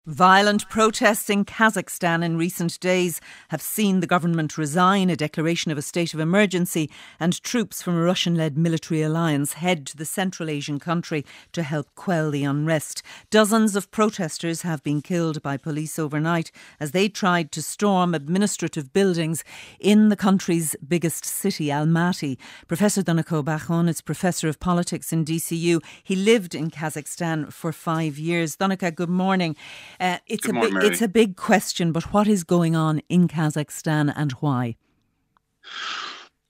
Violent protests in Kazakhstan in recent days have seen the government resign, a declaration of a state of emergency, and troops from a Russian-led military alliance head to the Central Asian country to help quell the unrest. Dozens of protesters have been killed by police overnight as they tried to storm administrative buildings in the country's biggest city, Almaty. Professor Danico Bachon is Professor of Politics in DCU. He lived in Kazakhstan for 5 years. Danica, good morning. It's a big question, but what is going on in Kazakhstan and why?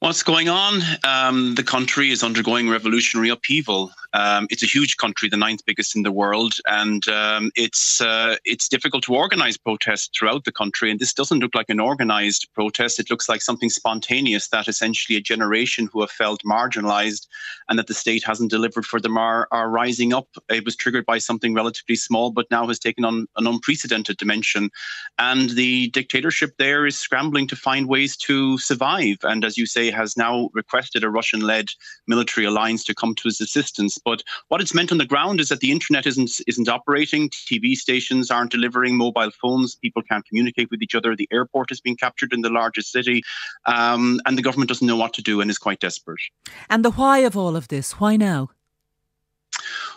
What's going on? The country is undergoing revolutionary upheaval. It's a huge country, the ninth biggest in the world, and it's difficult to organise protests throughout the country. And this doesn't look like an organised protest. It looks like something spontaneous that essentially a generation who have felt marginalised and that the state hasn't delivered for them are rising up. It was triggered by something relatively small, but now has taken on an unprecedented dimension. And the dictatorship there is scrambling to find ways to survive. And as you say, has now requested a Russian-led military alliance to come to his assistance. But what it's meant on the ground is that the internet isn't operating, TV stations aren't delivering, mobile phones, people can't communicate with each other, the airport is being captured in the largest city, and the government doesn't know what to do and is quite desperate. And the why of all of this? Why now?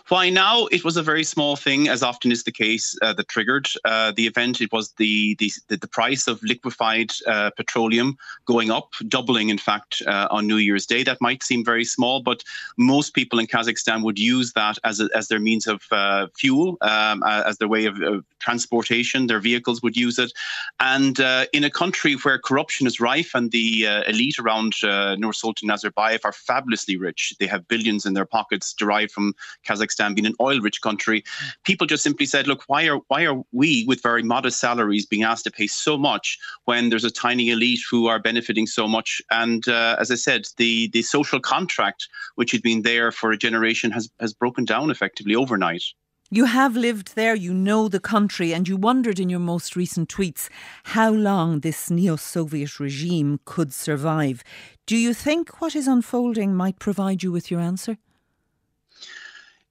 Why now? It was a very small thing, as often is the case, that triggered the event. It was the price of liquefied petroleum going up, doubling, in fact, on New Year's Day. That might seem very small, but most people in Kazakhstan would use that as their means of fuel, as their way of transportation. Their vehicles would use it. And in a country where corruption is rife and the elite around Nursultan Nazarbayev are fabulously rich, they have billions in their pockets derived from Kazakhstan being an oil-rich country, people just simply said, look, why are we with very modest salaries being asked to pay so much when there's a tiny elite who are benefiting so much? And as I said, the social contract, which had been there for a generation, has broken down effectively overnight. You have lived there, you know the country, and you wondered in your most recent tweets how long this neo-Soviet regime could survive. Do you think what is unfolding might provide you with your answer?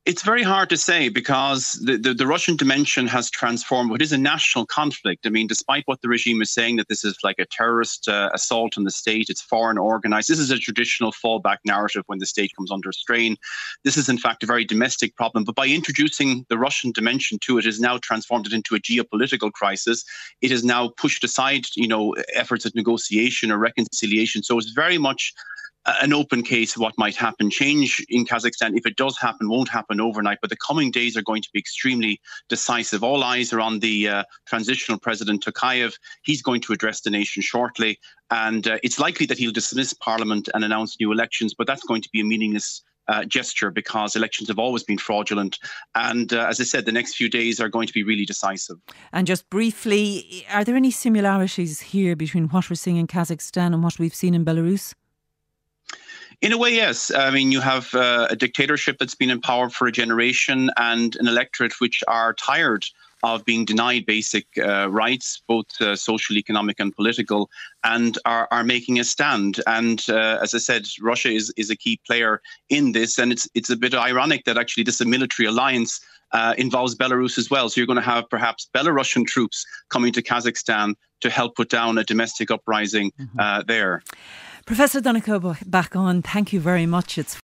It's very hard to say because the Russian dimension has transformed what is a national conflict. I mean, despite what the regime is saying, that this is like a terrorist assault on the state, it's foreign organised. This is a traditional fallback narrative when the state comes under strain. This is, in fact, a very domestic problem. But by introducing the Russian dimension to it, has now transformed it into a geopolitical crisis. It has now pushed aside, efforts at negotiation or reconciliation. So it's very much an open case of what might happen. Change in Kazakhstan, if it does happen, won't happen overnight, but the coming days are going to be extremely decisive. All eyes are on the transitional president, Tokayev. He's going to address the nation shortly, and it's likely that he'll dismiss parliament and announce new elections, but that's going to be a meaningless gesture because elections have always been fraudulent. And as I said, the next few days are going to be really decisive. And just briefly, are there any similarities here between what we're seeing in Kazakhstan and what we've seen in Belarus? In a way, yes. I mean, you have a dictatorship that's been in power for a generation and an electorate which are tired of being denied basic rights, both social, economic and political, and are making a stand. And as I said, Russia is a key player in this. And it's a bit ironic that actually this military alliance involves Belarus as well. So you're going to have perhaps Belarusian troops coming to Kazakhstan to help put down a domestic uprising there. Professor Danico Bachon, thank you very much. It's